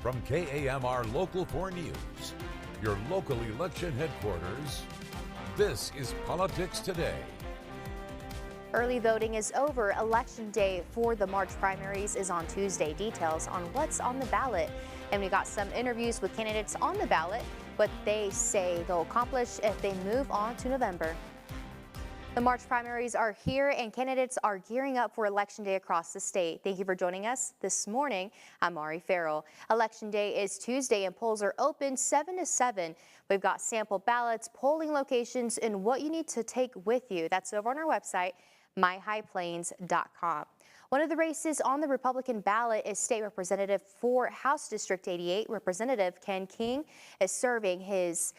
From KAMR Local 4 News, your local election headquarters, this is Politics Today. Early voting is over. Election day for the March primaries is on Tuesday. Details on what's on the ballot. And we got some interviews with candidates on the ballot, what they say they'll accomplish if they move on to November. The March primaries are here and candidates are gearing up for Election Day across the state. Thank you for joining us this morning. I'm Mari Farrell. Election Day is Tuesday and polls are open 7 to 7. We've got sample ballots, polling locations, and what you need to take with you. That's over on our website, myhighplains.com. One of the races on the Republican ballot is State Representative for House District 88. Representative Ken King is serving his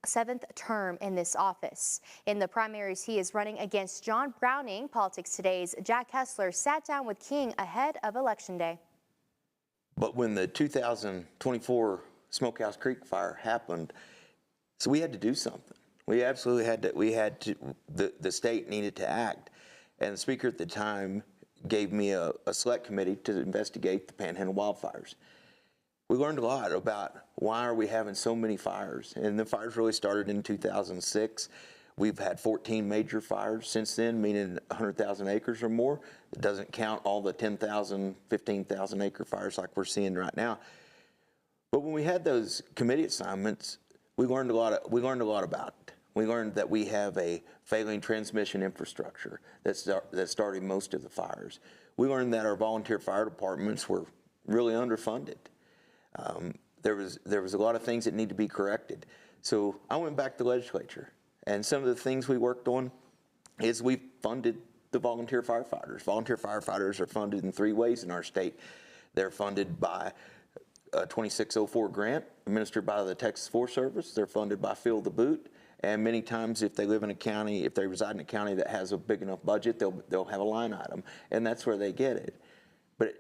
7th term in this office. In the primaries, he is running against John Browning. Politics Today's Jack Kessler sat down with King ahead of Election Day. But when the 2024 Smokehouse Creek fire happened, so we had to do something. We absolutely had to, the state needed to act. And the speaker at the time gave me a select committee to investigate the Panhandle wildfires. We learned a lot about why are we having so many fires. And the fires really started in 2006. We've had 14 major fires since then, meaning 100,000 acres or more. It doesn't count all the 10,000, 15,000 acre fires like we're seeing right now. But when we had those committee assignments, we learned a lot about it. We learned that we have a failing transmission infrastructure that started most of the fires. We learned that our volunteer fire departments were really underfunded. There was a lot of things that need to be corrected. So I went back to the legislature, and some of the things we worked on is we funded the volunteer firefighters. Volunteer firefighters are funded in 3 ways in our state. They're funded by a 2604 grant administered by the Texas Forest Service. They're funded by Fill the Boot. And many times if they live in a county, if they reside in a county that has a big enough budget, they'll have a line item, and that's where they get it. But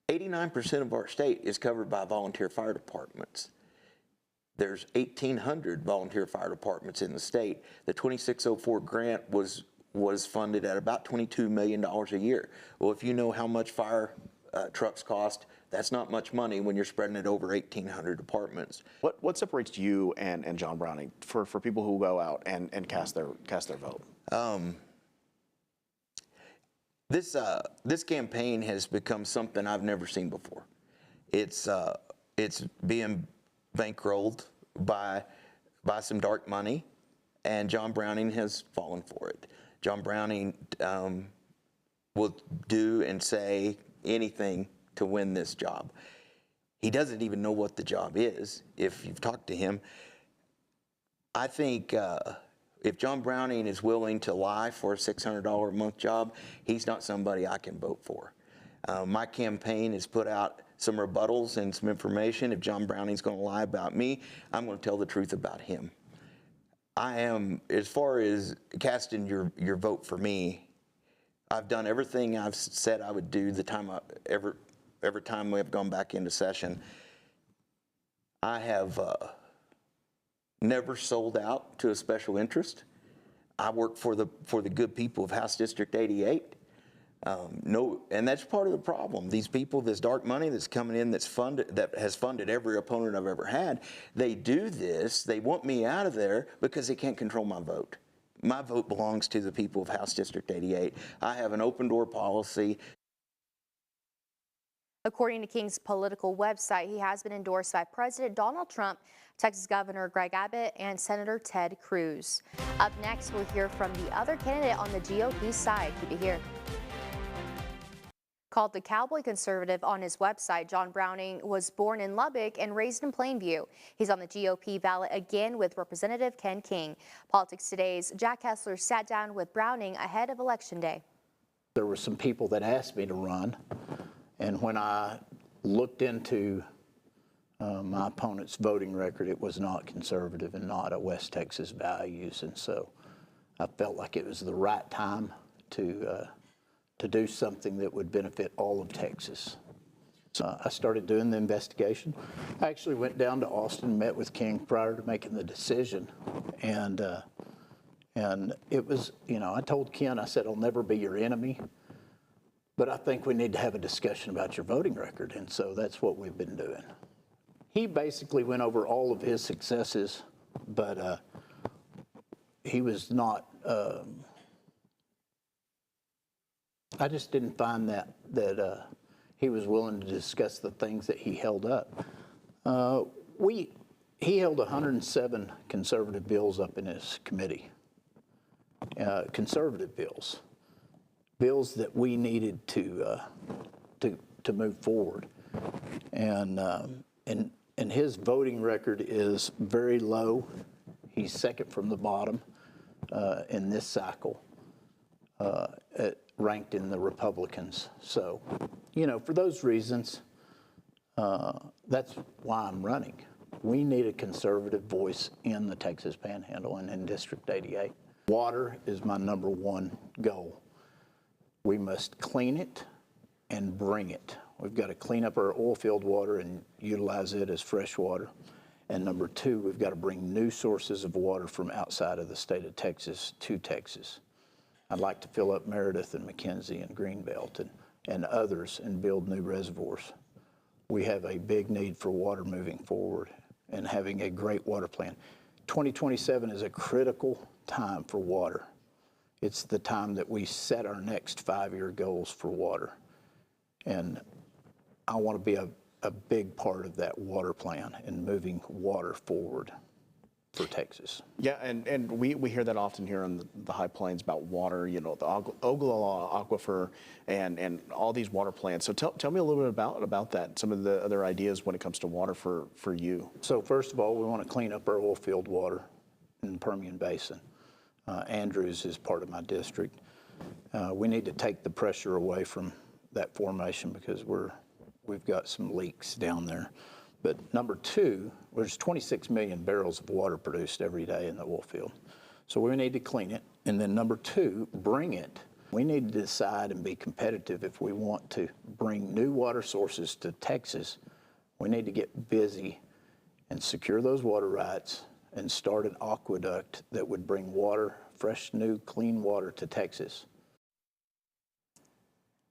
89% of our state is covered by volunteer fire departments. There's 1,800 volunteer fire departments in the state. The 2604 grant was funded at about $22 million a year. Well, if you know how much fire trucks cost, that's not much money when you're spreading it over 1,800 departments. What separates you and John Browning for people who go out and cast their vote? This campaign has become something I've never seen before. It's being bankrolled by some dark money, and John Browning has fallen for it. John Browning will do and say anything to win this job. He doesn't even know what the job is. If you've talked to him, I think if John Browning is willing to lie for a $600 a month job, he's not somebody I can vote for. My campaign has put out some rebuttals and some information. If John Browning's going to lie about me, I'm going to tell the truth about him. I am, as far as casting your vote for me, I've done everything I've said I would do the time every time we have gone back into session. I have never sold out to a special interest. I work for the good people of House District 88. And that's part of the problem. These people, this dark money that's coming in, that has funded every opponent I've ever had. They do this. They want me out of there because they can't control my vote. My vote belongs to the people of House District 88. I have an open door policy. According to King's political website, he has been endorsed by President Donald Trump, Texas Governor Greg Abbott, and Senator Ted Cruz. Up next, we'll hear from the other candidate on the GOP side. Keep it here. Called the Cowboy Conservative on his website, John Browning was born in Lubbock and raised in Plainview. He's on the GOP ballot again with Representative Ken King. Politics Today's Jack Kessler sat down with Browning ahead of Election Day. There were some people that asked me to run, and when I looked into my opponent's voting record, it was not conservative and not a West Texas values, and so I felt like it was the right time to do something that would benefit all of Texas. So I started doing the investigation. I actually went down to Austin, met with King prior to making the decision, and it was, I told Ken, I said, I'll never be your enemy, But I think we need to have a discussion about your voting record, and so that's what we've been doing. He basically went over all of his successes, but he was not, I just didn't find that he was willing to discuss the things that he held up. He held 107 conservative bills up in his committee, conservative bills that we needed to move forward, and his voting record is very low. He's second from the bottom in this cycle, ranked in the Republicans. So, you know, for those reasons, that's why I'm running. We need a conservative voice in the Texas Panhandle and in District 88. Water is my #1 goal. We must clean it and bring it. We've got to clean up our oil field water and utilize it as fresh water. And #2, we've got to bring new sources of water from outside of the state of Texas to Texas. I'd like to fill up Meredith and McKenzie and Greenbelt and others and build new reservoirs. We have a big need for water moving forward and having a great water plan. 2027 is a critical time for water. It's the time that we set our next 5-year goals for water. And I want to be a big part of that water plan and moving water forward for Texas. Yeah, and we hear that often here on the High Plains about water, you know, the Ogallala Aquifer and all these water plans. So tell me a little bit about that, some of the other ideas when it comes to water for you. So first of all, we want to clean up our oil field water in the Permian Basin. Andrews is part of my district. We need to take the pressure away from that formation because we've got some leaks down there. But #2, there's 26 million barrels of water produced every day in the oil field. So we need to clean it. And then #2, bring it. We need to decide and be competitive if we want to bring new water sources to Texas. We need to get busy and secure those water rights and start an aqueduct that would bring water, fresh, new, clean water to Texas.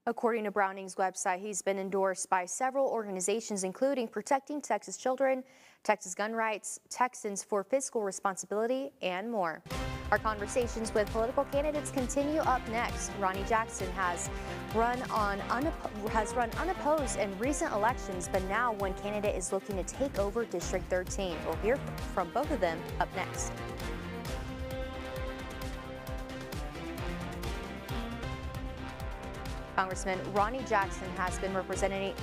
According to Browning's website, he's been endorsed by several organizations, including Protecting Texas Children, Texas Gun Rights, Texans for Fiscal Responsibility, and more. Our conversations with political candidates continue up next. Ronnie Jackson has run unopposed in recent elections, but now one candidate is looking to take over District 13. We'll hear from both of them up next. Congressman Ronnie Jackson has been representing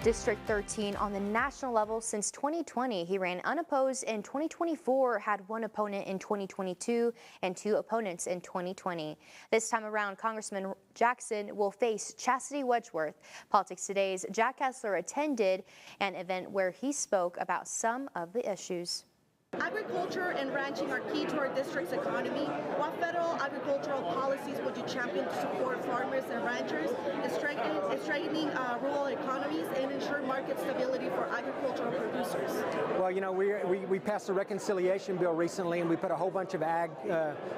District 13 on the national level since 2020. He ran unopposed in 2024, had one opponent in 2022, and 2 opponents in 2020. This time around, Congressman Jackson will face Chastity Wedgeworth. Politics Today's Jack Kessler attended an event where he spoke about some of the issues. Agriculture and ranching are key to our district's economy. What federal agricultural policies would you champion to support farmers and ranchers in strengthening rural economies and ensure market stability for agricultural producers? Well, you know, we passed a reconciliation bill recently, and we put a whole bunch of ag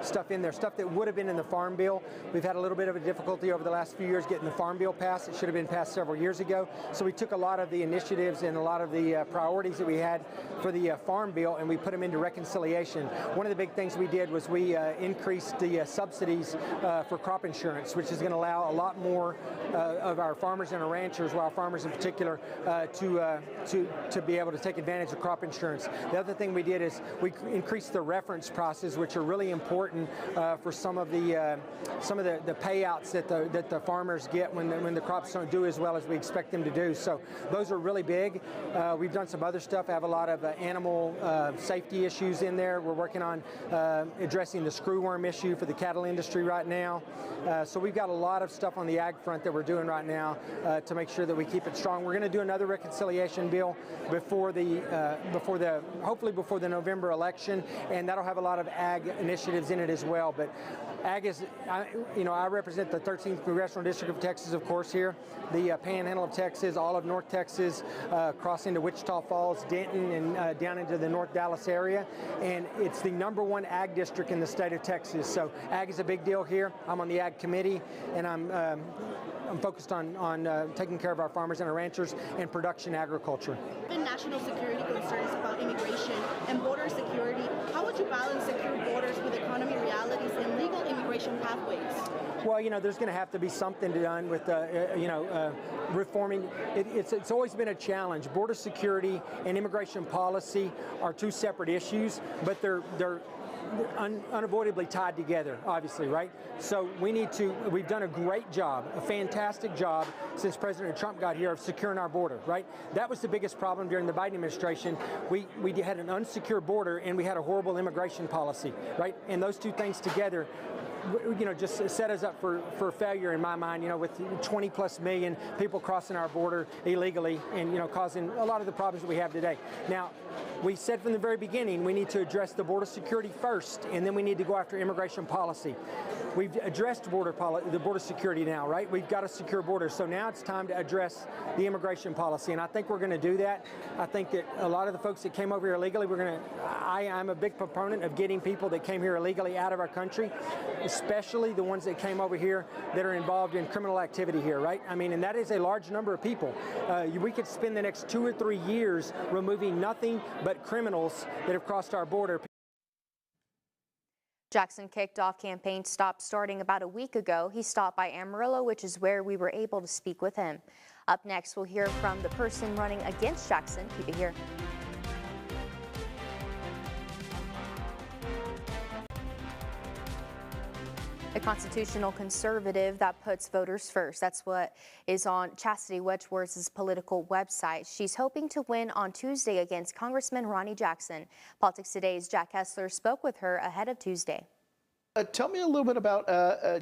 stuff in there, stuff that would have been in the farm bill. We've had a little bit of a difficulty over the last few years getting the farm bill passed. It should have been passed several years ago. So we took a lot of the initiatives and a lot of the priorities that we had for the farm bill, and we put them into reconciliation. One of the big things we did was we increased the subsidies for crop insurance, which is going to allow a lot more of our farmers and our ranchers, wild farmers in particular, to be able to take advantage of crop insurance. The other thing we did is we increased the reference prices, which are really important for some of the payouts that the farmers get when the crops don't do as well as we expect them to do. So those are really big. We've done some other stuff. I have a lot of animal safety issues in there. We're working on addressing the screwworm issue for the cattle industry right now. So we've got a lot of stuff on the ag front that we're doing right now to make sure that we keep it strong. We're going to do another reconciliation bill hopefully before the November election, and that'll have a lot of ag initiatives in it as well. But Ag is, I represent the 13th Congressional District of Texas, of course, here. The Panhandle of Texas, all of North Texas, across into Wichita Falls, Denton, and down into the North Dallas area. And it's the #1 ag district in the state of Texas. So ag is a big deal here. I'm on the ag committee, and I'm focused on taking care of our farmers and our ranchers and production agriculture. Given national security concerns about immigration and border security, how would you balance secure borders with economy realities and legal immigration pathways? Well, there's going to have to be something done with, reforming. It's always been a challenge. Border security and immigration policy are two separate issues, but they're unavoidably tied together, obviously, right? So we've done a great job, a fantastic job since President Trump got here of securing our border, right? That was the biggest problem during the Biden administration. We had an unsecure border and we had a horrible immigration policy, right? And those two things together, just set us up for failure in my mind, with 20+ million people crossing our border illegally and, causing a lot of the problems that we have today. Now, we said from the very beginning we need to address the border security first, and then we need to go after immigration policy. We've addressed the border security now, right? We've got a secure border, so now it's time to address the immigration policy, and I think we're going to do that. I think that a lot of the folks that came over here illegally, I'm a big proponent of getting people that came here illegally out of our country, especially the ones that came over here that are involved in criminal activity here, right? I mean, and that is a large number of people. We could spend the next 2 or 3 years removing nothing but criminals that have crossed our border. Jackson kicked off campaign stop starting about a week ago. He stopped by Amarillo, which is where we were able to speak with him. Up next, we'll hear from the person running against Jackson. Keep it here. A constitutional conservative that puts voters first. That's what is on Chastity Wedgeworth's political website. She's hoping to win on Tuesday against Congressman Ronny Jackson. Politics Today's Jack Kessler spoke with her ahead of Tuesday. Tell me a little bit about,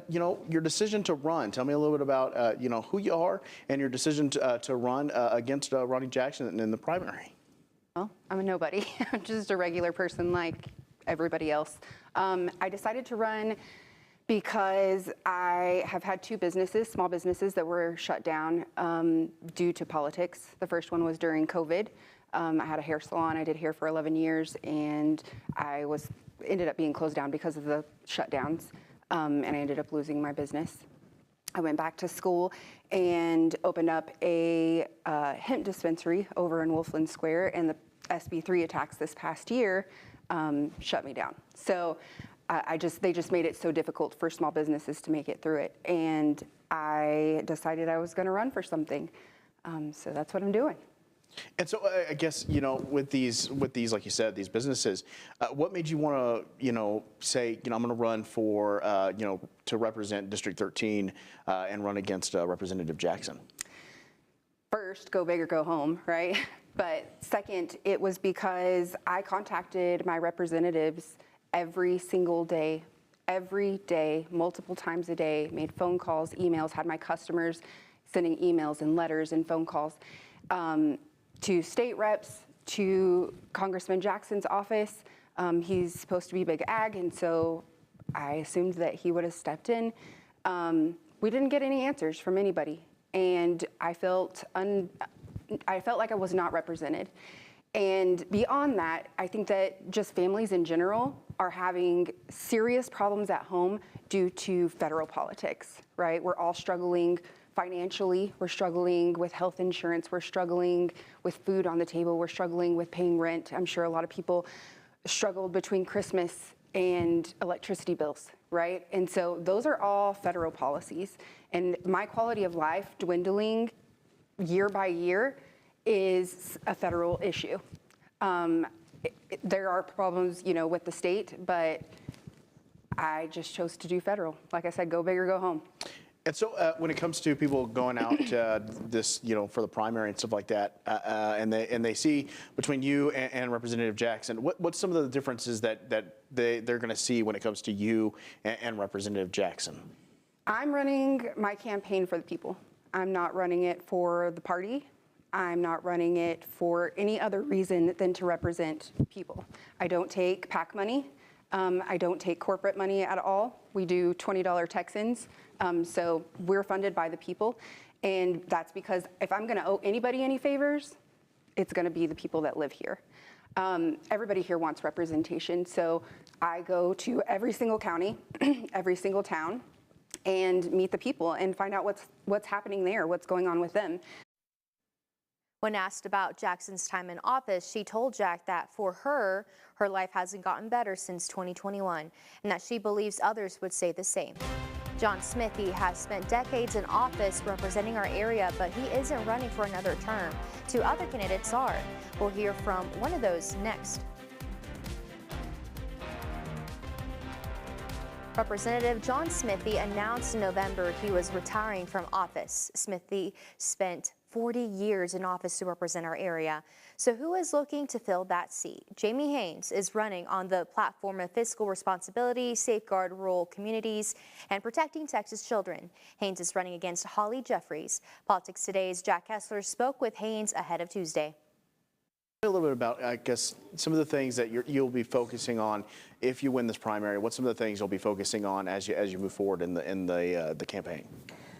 your decision to run. Tell me a little bit about, who you are and your decision to run against Ronny Jackson in the primary. Well, I'm a nobody. I'm just a regular person like everybody else. I decided to run because I have had 2 businesses, small businesses, that were shut down due to politics. The first one was during COVID. I had a hair salon. I did hair for 11 years, and I ended up being closed down because of the shutdowns, and I ended up losing my business. I went back to school and opened up a hemp dispensary over in Wolfland Square, and the SB3 attacks this past year shut me down. So they just made it so difficult for small businesses to make it through it. And I decided I was going to run for something. So that's what I'm doing. And so I guess, with these, like you said, these businesses, what made you want to, say, I'm going to run for, to represent District 13 and run against Representative Jackson? First, go big or go home, right? But second, it was because I contacted my representatives every single day, multiple times a day, made phone calls, emails, had my customers sending emails and letters and phone calls to state reps, to Congressman Jackson's office. He's supposed to be big ag, and so I assumed that he would have stepped in. We didn't get any answers from anybody, and I felt like I was not represented. And beyond that, I think that just families in general are having serious problems at home due to federal politics, right? We're all struggling financially. We're struggling with health insurance. We're struggling with food on the table. We're struggling with paying rent. I'm sure a lot of people struggled between Christmas and electricity bills, right? And so those are all federal policies. And my quality of life dwindling year by year is a federal issue. There are problems, with the state, but I just chose to do federal. Like I said, go big or go home. And so when it comes to people going out this, for the primary and stuff like that, and they see between you and Representative Jackson, what's some of the differences that they're going to see when it comes to you and Representative Jackson? I'm running my campaign for the people. I'm not running it for the party. I'm not running it for any other reason than to represent people. I don't take PAC money. I don't take corporate money at all. We do $20 Texans, so we're funded by the people. And that's because if I'm gonna owe anybody any favors, it's gonna be the people that live here. Everybody here wants representation, so I go to every single county, every single town, and meet the people and find out what's happening there, what's going on with them. When asked about Jackson's time in office, she told Jack that for her, her life hasn't gotten better since 2021, and that she believes others would say the same. John Smithee has spent decades in office representing our area, but he isn't running for another term. Two other candidates are. We'll hear from one of those next. Representative John Smithee announced in November he was retiring from office. Smithee spent 40 years in office to represent our area. So who is looking to fill that seat? Jamie Haynes is running on the platform of fiscal responsibility, safeguard rural communities, and protecting Texas children. Haynes is running against Holly Jeffries. Politics Today's Jack Kessler spoke with Haynes ahead of Tuesday. A little bit about, I guess, some of the things that you'll be focusing on if you win this primary. What's some of the things you'll be focusing on as you move forward in the campaign?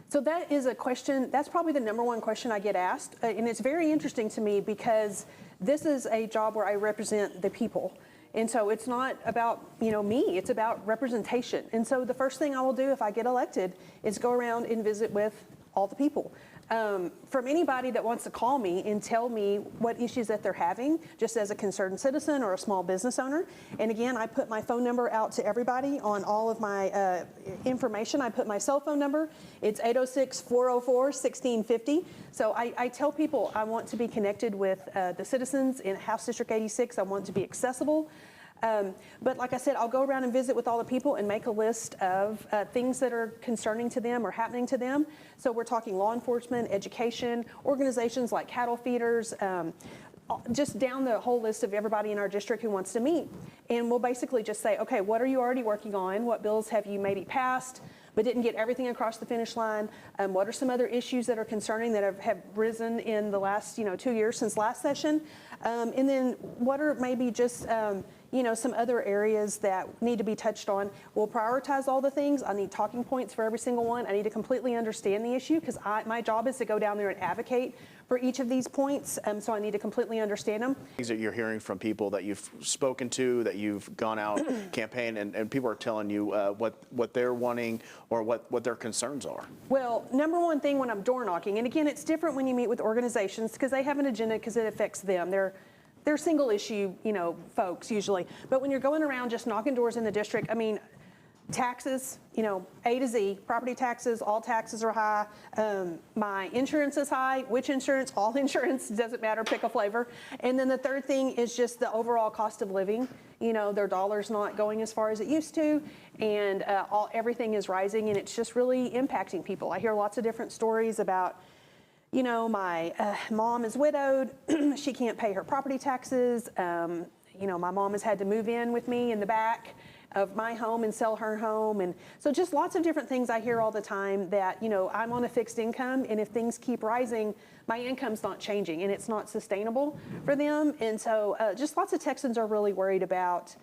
So that is a question, that's probably the number one question I get asked. And it's very interesting to me because this is a job where I represent the people. And so it's not about, me, it's about representation. And so the first thing I will do if I get elected is go around and visit with all the people. From anybody that wants to call me and tell me what issues that they're having, just as a concerned citizen or a small business owner. And again, I put my phone number out to everybody on all of my information. I put my cell phone number. It's 806-404-1650. So I tell people I want to be connected with the citizens in House District 86. I want to be accessible. But like I said, I'll go around and visit with all the people and make a list of things that are concerning to them or happening to them. So we're talking law enforcement, education, organizations like cattle feeders, just down the whole list of everybody in our district who wants to meet. And we'll basically just say, okay, what are you already working on? What bills have you maybe passed but didn't get everything across the finish line? What are some other issues that are concerning that have risen in the last 2 years since last session? And then what are maybe just some other areas that need to be touched on. We'll prioritize all the things. I need talking points for every single one. I need to completely understand the issue because my job is to go down there and advocate for each of these points. So I need to completely understand them. Things that you're hearing from people that you've spoken to, that you've gone out campaign, and people are telling you what they're wanting or what their concerns are. Well, number one thing when I'm door knocking, and again, it's different when you meet with organizations because they have an agenda because it affects them. They're single issue, folks usually. But when you're going around just knocking doors in the district, I mean, taxes, A to Z, property taxes, all taxes are high. My insurance is high. Which insurance? All insurance, doesn't matter, pick a flavor. And then the third thing is just the overall cost of living. Their dollar's not going as far as it used to, and everything is rising, and it's just really impacting people. I hear lots of different stories about my mom is widowed. She can't pay her property taxes. My mom has had to move in with me in the back of my home and sell her home. And so just lots of different things I hear all the time that, I'm on a fixed income, and if things keep rising, my income's not changing and it's not sustainable for them. And so just lots of Texans are really worried about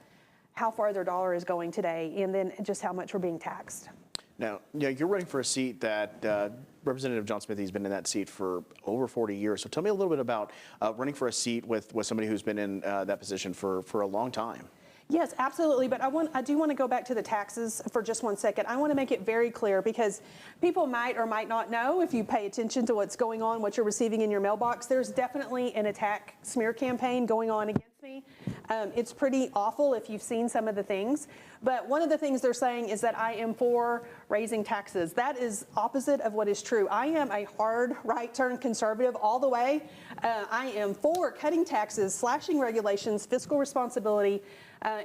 how far their dollar is going today and then just how much we're being taxed. Now, you're running for a seat that Representative John Smithee has been in that seat for over 40 years. So tell me a little bit about running for a seat with somebody who's been in that position for a long time. Yes, absolutely. But I do want to go back to the taxes for just 1 second. I want to make it very clear because people might or might not know if you pay attention to what's going on, what you're receiving in your mailbox. There's definitely an attack smear campaign going on against me. It's pretty awful if you've seen some of the things. But one of the things they're saying is that I am for raising taxes. That is opposite of what is true. I am a hard right-turn conservative all the way. I am for cutting taxes, slashing regulations, fiscal responsibility.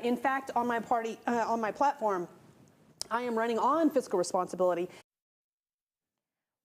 In fact, on my platform, I am running on fiscal responsibility.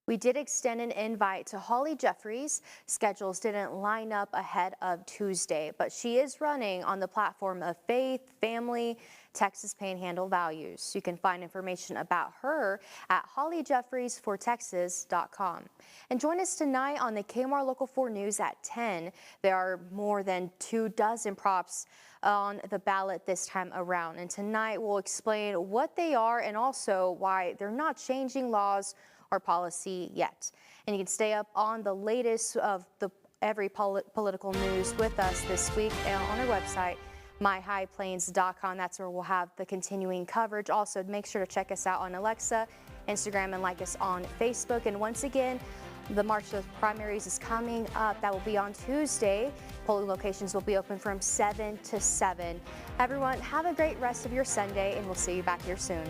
We did extend an invite to Holly Jeffries. Schedules didn't line up ahead of Tuesday, but she is running on the platform of faith, family, Texas Panhandle values. You can find information about her at hollyjeffriesfortexas.com. And join us tonight on the KMAR Local 4 News at 10. There are more than 24 props on the ballot this time around. And tonight we'll explain what they are and also why they're not changing laws or policy yet. And you can stay up on the latest of every political news with us this week on our website, myhighplains.com. That's where we'll have the continuing coverage. Also, make sure to check us out on Alexa, Instagram, and like us on Facebook. And once again, the March of the Primaries is coming up. That will be on Tuesday. Polling locations will be open from 7 to 7. Everyone, have a great rest of your Sunday, and we'll see you back here soon.